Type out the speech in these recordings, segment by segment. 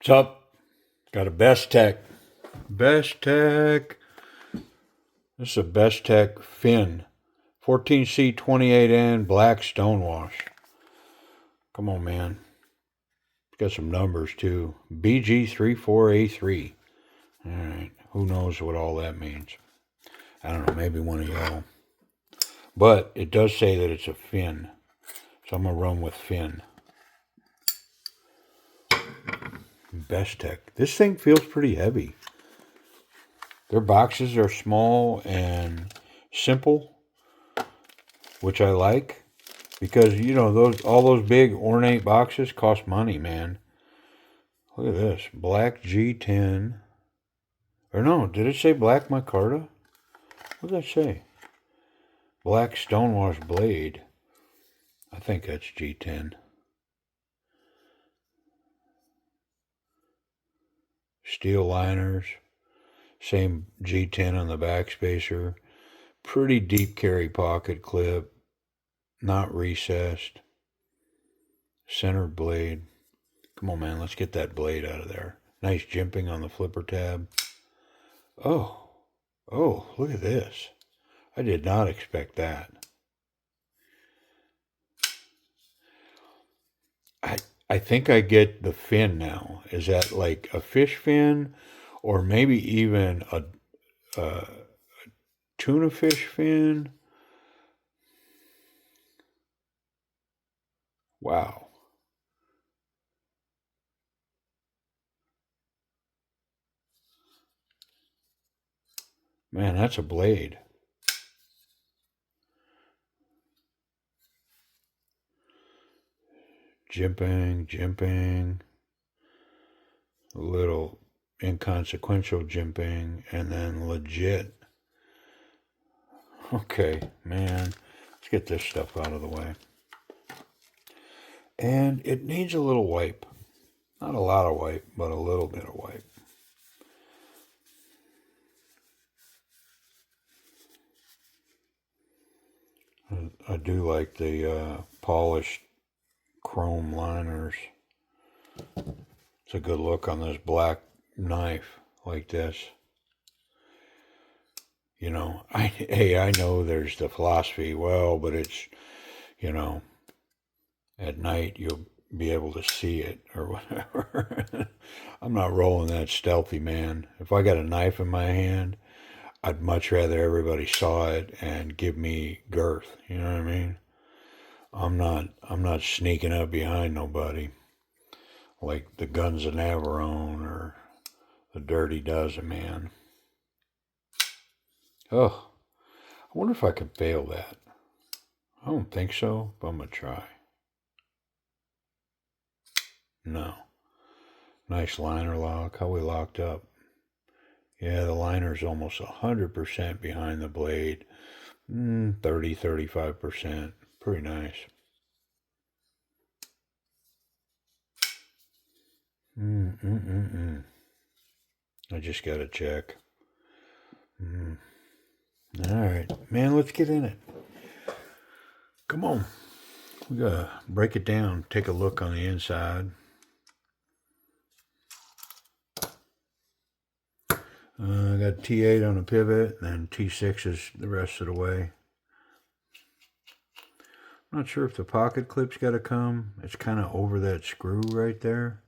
What's up? Got a Bestech. Bestech. This is a Bestech Fin. 14C28N black stonewash. Come on, man. Got some numbers too. BG34A3. Alright. Who knows what all that means? I don't know. Maybe one of y'all. But it does say that it's a fin. So I'm going to run with fin. Bestech. This thing feels pretty heavy. Their boxes are small and simple, which I like, because you know all those big ornate boxes cost money, man. Look at this, black G10, or no, did it say black micarta? What did that say? Black stonewash blade. I think that's G10. Steel liners. Same G10 on the back spacer. Pretty deep carry pocket clip. Not recessed. Center blade. Come on, man. Let's get that blade out of there. Nice jimping on the flipper tab. Oh. Oh, look at this. I did not expect that. I think I get the fin now. Is that like a fish fin? Or maybe even a tuna fish fin? Wow. Man, that's a blade. Jimping. A little inconsequential jimping, and then legit. Okay, man. Let's get this stuff out of the way. And it needs a little wipe. Not a lot of wipe, but a little bit of wipe. I do like the polished chrome liners. It's a good look on this black knife like this. You know, I know there's the philosophy, well, but it's, you know, at night you'll be able to see it or whatever. I'm not rolling that stealthy, man. If I got a knife in my hand, I'd much rather everybody saw it and give me girth. You know what I mean? I'm not sneaking up behind nobody like the Guns of Navarone or the Dirty Dozen, man. Oh, I wonder if I can fail that. I don't think so, but I'm gonna try. No. Nice liner lock. How we locked up. Yeah, the liner's almost 100% behind the blade. 30, 35%. Pretty nice. I just got to check. All right. Man, let's get in it. Come on. We got to break it down. Take a look on the inside. I got T8 on the pivot, and T6 is the rest of the way. I'm not sure if the pocket clip's got to come. It's kind of over that screw right there.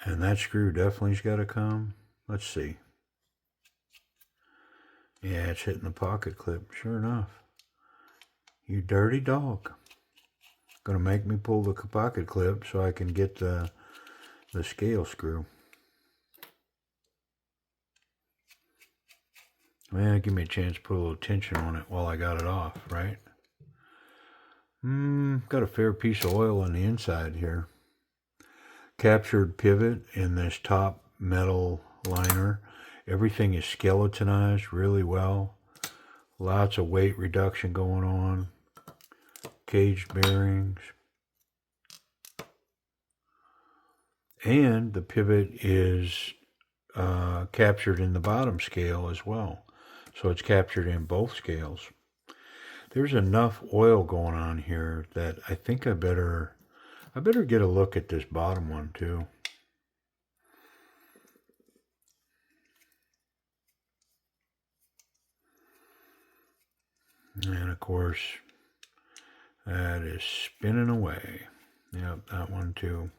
And that screw definitely's got to come. Let's see. Yeah, it's hitting the pocket clip. Sure enough. You dirty dog. Gonna make me pull the pocket clip so I can get the scale screw. Man, give me a chance to put a little tension on it while I got it off, right? Got a fair piece of oil on the inside here. Captured pivot in this top metal liner. Everything is skeletonized really well. Lots of weight reduction going on. Caged bearings. And the pivot is captured in the bottom scale as well. So it's captured in both scales. There's enough oil going on here that I think I better get a look at this bottom one too. And of course, that is spinning away. Yep, that one too.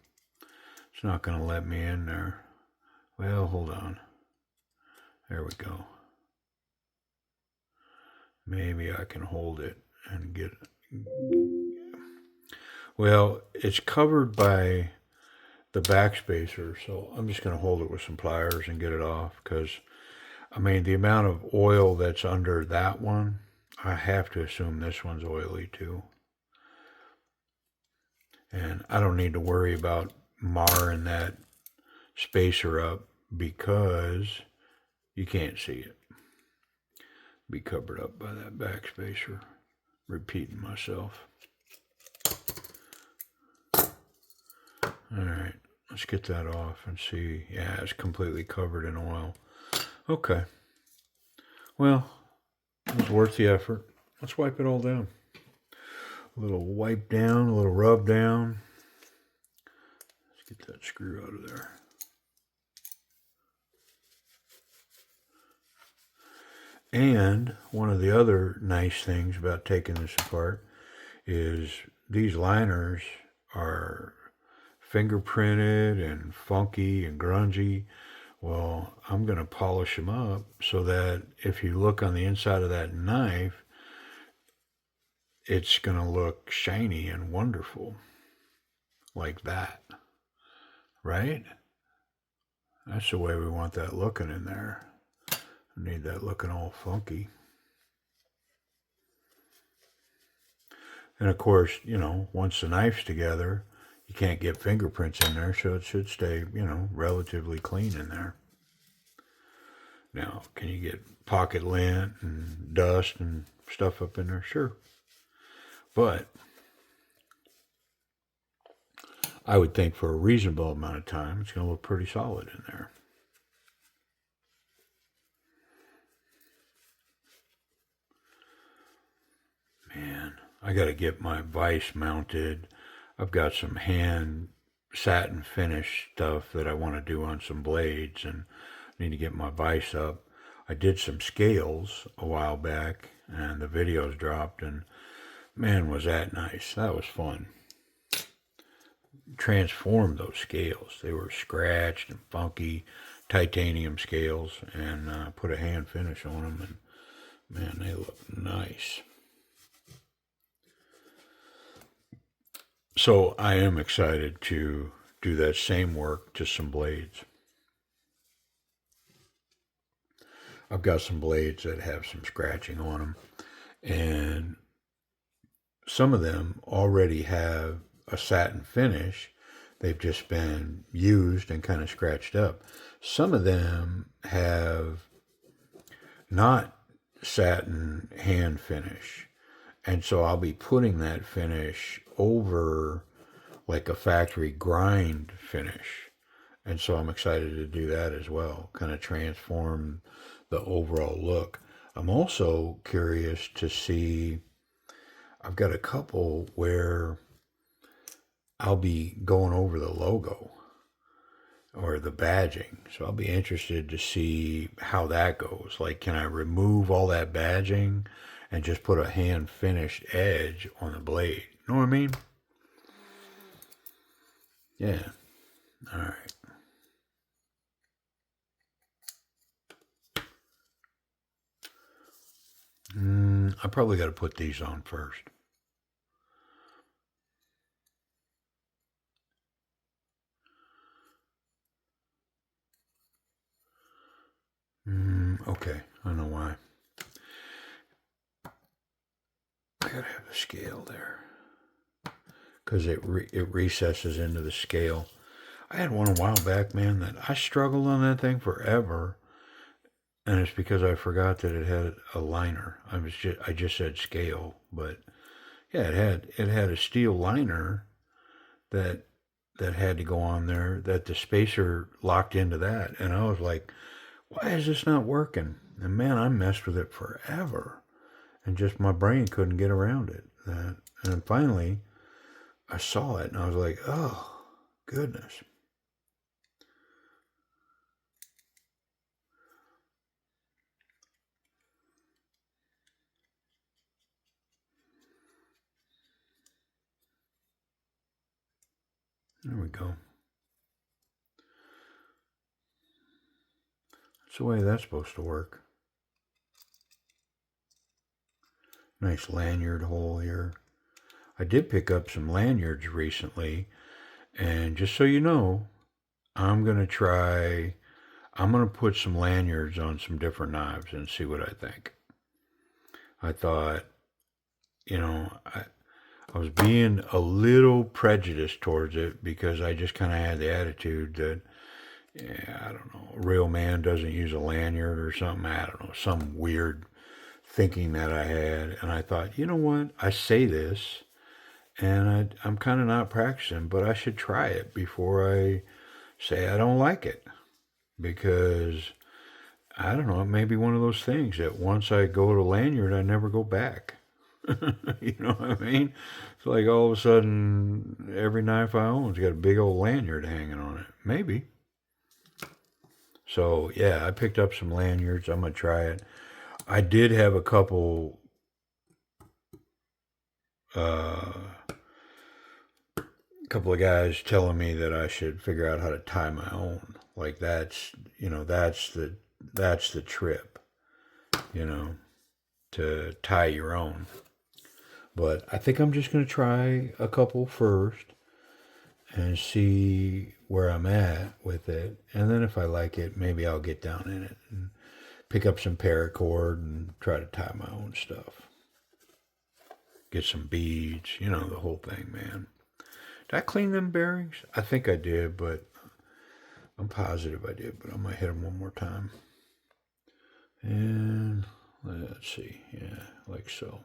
It's not going to let me in there. Well, hold on. There we go. Maybe I can hold it and get it. Well, it's covered by the backspacer, so I'm just going to hold it with some pliers and get it off, because, I mean, the amount of oil that's under that one, I have to assume this one's oily too. And I don't need to worry about marring that spacer up because you can't see it. Be covered up by that backspacer. Repeating myself. Alright, let's get that off and see. Yeah, it's completely covered in oil. Okay. Well, it was worth the effort. Let's wipe it all down. A little wipe down, a little rub down. Let's get that screw out of there. And one of the other nice things about taking this apart is these liners are fingerprinted and funky and grungy. Well, I'm going to polish them up so that if you look on the inside of that knife, it's going to look shiny and wonderful. Like that. Right? That's the way we want that looking in there. I need that looking all funky. And of course, you know, once the knife's together, you can't get fingerprints in there, so it should stay, you know, relatively clean in there. Now, can you get pocket lint and dust and stuff up in there? Sure. But I would think for a reasonable amount of time, it's going to look pretty solid in there. Man, I got to get my vise mounted. I've got some hand satin finish stuff that I want to do on some blades, and need to get my vise up. I did some scales a while back, and the videos dropped, and man, was that nice. That was fun. Transformed those scales. They were scratched and funky, titanium scales, and put a hand finish on them, and man, they look nice. So I am excited to do that same work to some blades. I've got some blades that have some scratching on them, and some of them already have a satin finish. They've just been used and kind of scratched up. Some of them have not satin hand finish. And so I'll be putting that finish over like a factory grind finish. And so I'm excited to do that as well, kind of transform the overall look. I'm also curious to see, I've got a couple where I'll be going over the logo or the badging. So I'll be interested to see how that goes. Like, can I remove all that badging and just put a hand finished edge on the blade? You know what I mean? Yeah. All right. I probably got to put these on first. Okay, I know why. I gotta have a scale there because it recesses into the scale. I had one a while back, man, that I struggled on that thing forever, and it's because I forgot that it had a liner. I just said scale, but yeah, it had a steel liner that had to go on there, that the spacer locked into that, and I was like, why is this not working? And man, I messed with it forever, and just my brain couldn't get around it. And finally, I saw it, and I was like, oh, goodness. There we go. That's the way that's supposed to work. Nice lanyard hole here. I did pick up some lanyards recently, and just so you know, I'm going to put some lanyards on some different knives and see what I think. I thought, I was being a little prejudiced towards it because I just kind of had the attitude that, yeah, I don't know, a real man doesn't use a lanyard or something. I don't know, some weird thinking that I had. And I thought, you know what? I say this and I'm kind of not practicing, but I should try it before I say I don't like it. Because, I don't know, it may be one of those things that once I go to lanyard, I never go back. You know what I mean? It's like all of a sudden, every knife I own's got a big old lanyard hanging on it. Maybe. So, yeah, I picked up some lanyards. I'm going to try it. I did have a couple of guys telling me that I should figure out how to tie my own. Like that's the trip, to tie your own. But I think I'm just going to try a couple first and see where I'm at with it. And then if I like it, maybe I'll get down in it and pick up some paracord and try to tie my own stuff. Get some beads, the whole thing, man. Did I clean them bearings? I think I did, but I'm positive I did, but I'm going to hit them one more time. And let's see. Yeah, like so.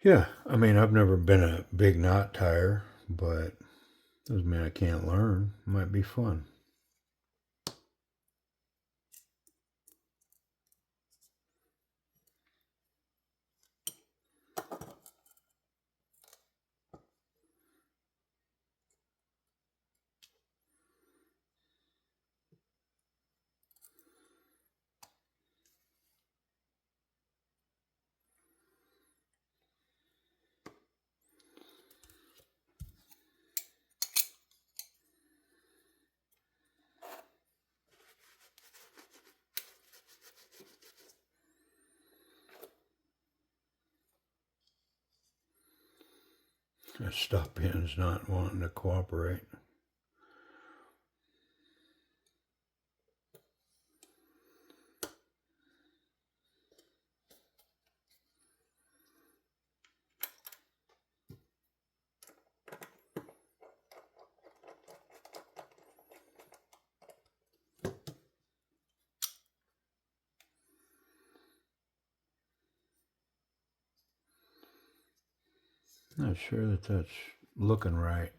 Yeah, I mean, I've never been a big knot tire, but doesn't mean I can't learn. Might be fun. That stop pin's not wanting to cooperate. Not sure that that's looking right.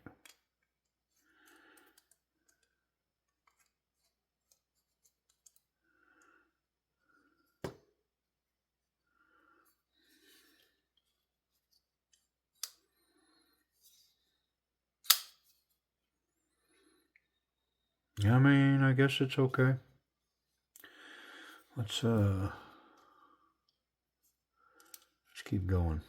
I mean, I guess it's okay. Let's keep going.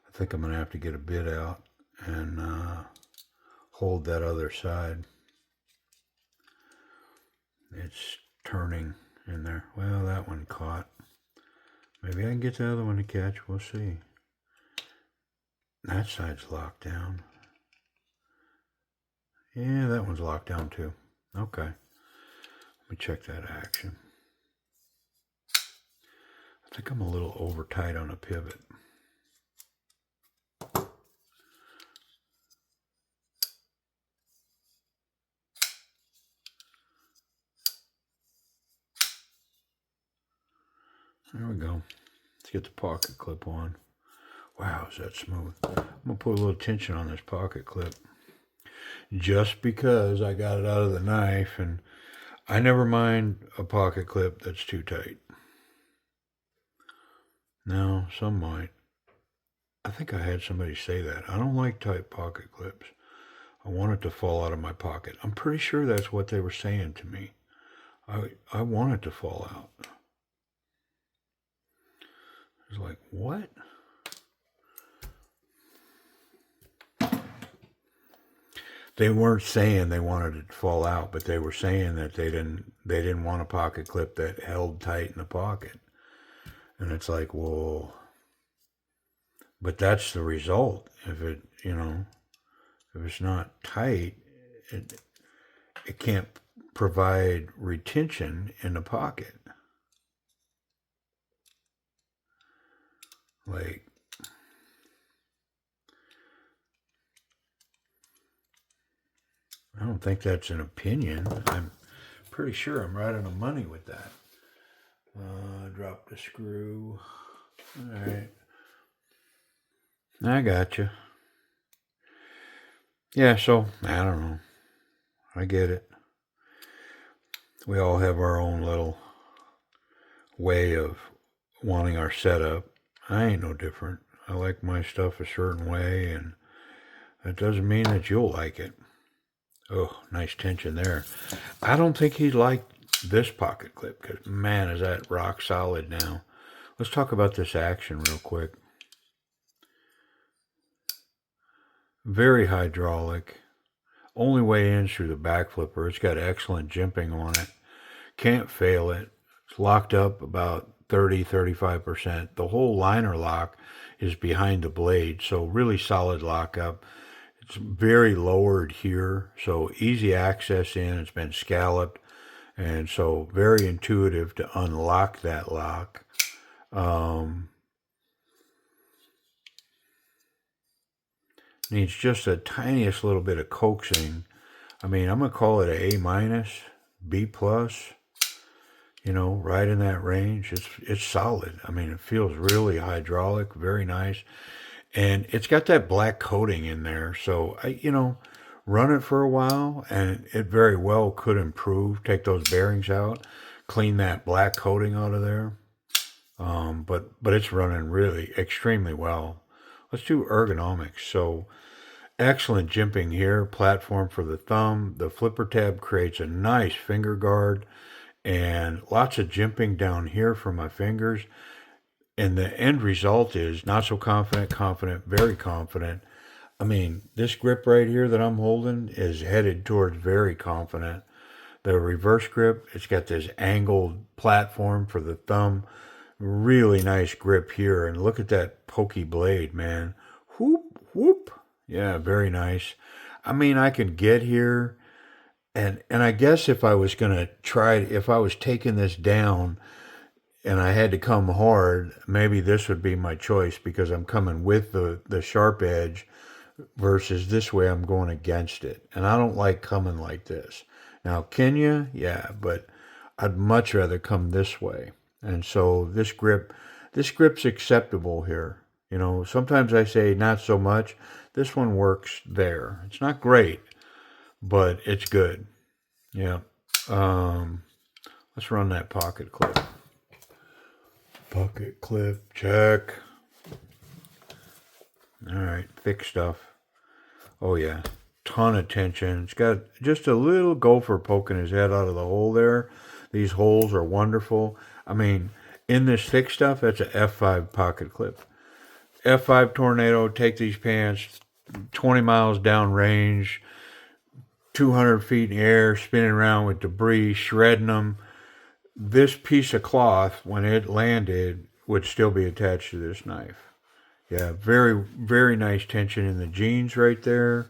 I think I'm going to have to get a bit out and hold that other side. It's turning in there. Well, that one caught. Maybe I can get the other one to catch. We'll see. That side's locked down. Yeah, that one's locked down too. Okay. Let me check that action. I think I'm a little over tight on a pivot. There we go. Let's get the pocket clip on. Wow, is that smooth? I'm going to put a little tension on this pocket clip. Just because I got it out of the knife, and I never mind a pocket clip that's too tight. No, some might. I think I had somebody say that. I don't like tight pocket clips. I want it to fall out of my pocket. I'm pretty sure that's what they were saying to me. I want it to fall out. It's like, what? They weren't saying they wanted it to fall out, but they were saying that they didn't want a pocket clip that held tight in the pocket. And it's like, well, but that's the result. If it, if it's not tight, it can't provide retention in the pocket. Like, I don't think that's an opinion. I'm pretty sure I'm right on the money with that. Drop the screw. All right. I got you. Yeah, so, I don't know. I get it. We all have our own little way of wanting our setup. I ain't no different. I like my stuff a certain way, and that doesn't mean that you'll like it. Oh, nice tension there. I don't think he'd like this pocket clip because, man, is that rock solid now. Let's talk about this action real quick. Very hydraulic. Only way in through the back flipper. It's got excellent jimping on it. Can't fail it. It's locked up about 35%. The whole liner lock is behind the blade, so really solid lockup. It's very lowered here, so easy access in. It's been scalloped, and so very intuitive to unlock that lock. Needs just a tiniest little bit of coaxing. I mean, I'm going to call it a A minus, B plus, right in that range. It's solid. I mean, it feels really hydraulic, very nice. And it's got that black coating in there. So, run it for a while and it very well could improve. Take those bearings out, clean that black coating out of there. But it's running really extremely well. Let's do ergonomics. So, excellent jimping here, platform for the thumb. The flipper tab creates a nice finger guard and lots of jimping down here for my fingers. And the end result is not so confident, very confident. I mean, this grip right here that I'm holding is headed towards very confident. The reverse grip, it's got this angled platform for the thumb. Really nice grip here. And look at that pokey blade, man. Whoop, whoop. Yeah, very nice. I mean, I can get here. And I guess if I was going to try, if I was taking this down, and I had to come hard, maybe this would be my choice because I'm coming with the sharp edge versus this way I'm going against it. And I don't like coming like this. Now, can you? Yeah, but I'd much rather come this way. And so this grip's acceptable here. Sometimes I say not so much. This one works there. It's not great, but it's good. Yeah. Let's run that pocket clip. Pocket clip, check. All right, thick stuff. Oh yeah, ton of tension. It's got just a little gopher poking his head out of the hole there. These holes are wonderful. I mean, in this thick stuff, that's a F5 pocket clip. F5 tornado, take these pants 20 miles down range, 200 feet in the air, spinning around with debris, shredding them. This piece of cloth, when it landed, would still be attached to this knife. Yeah, very, very nice tension in the jeans right there.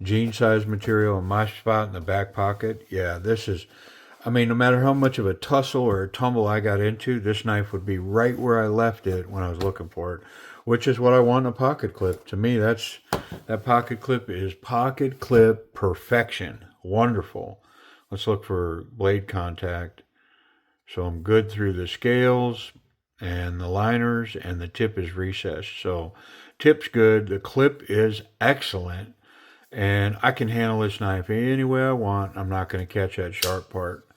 Jean size material in my spot in the back pocket. Yeah, this is, I mean, no matter how much of a tussle or a tumble I got into, this knife would be right where I left it when I was looking for it, which is what I want in a pocket clip. To me, that pocket clip is pocket clip perfection. Wonderful. Let's look for blade contact. So I'm good through the scales and the liners, and the tip is recessed. So tip's good. The clip is excellent. And I can handle this knife any way I want. I'm not going to catch that sharp part.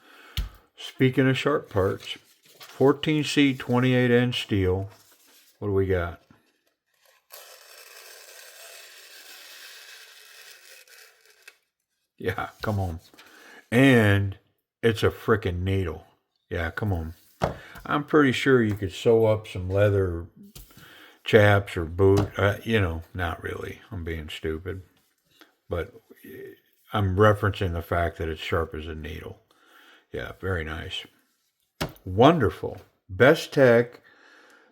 Speaking of sharp parts, 14C 28N steel. What do we got? Yeah, come on. And it's a frickin' needle. Yeah, come on. I'm pretty sure you could sew up some leather chaps or boot. Not really. I'm being stupid. But I'm referencing the fact that it's sharp as a needle. Yeah, very nice. Wonderful. Bestech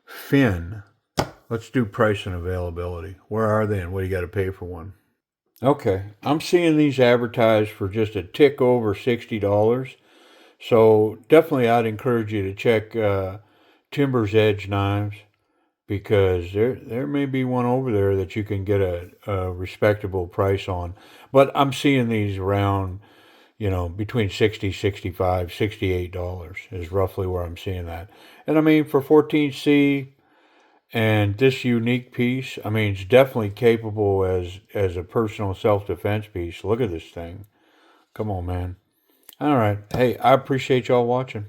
Fin. Let's do price and availability. Where are they and what do you got to pay for one? Okay. I'm seeing these advertised for just a tick over $60. So definitely I'd encourage you to check Timber's Edge knives because there may be one over there that you can get a respectable price on. But I'm seeing these around, between 60, 65, $68 is roughly where I'm seeing that. And I mean, for 14C and this unique piece, I mean, it's definitely capable as a personal self-defense piece. Look at this thing. Come on, man. All right. Hey, I appreciate y'all watching.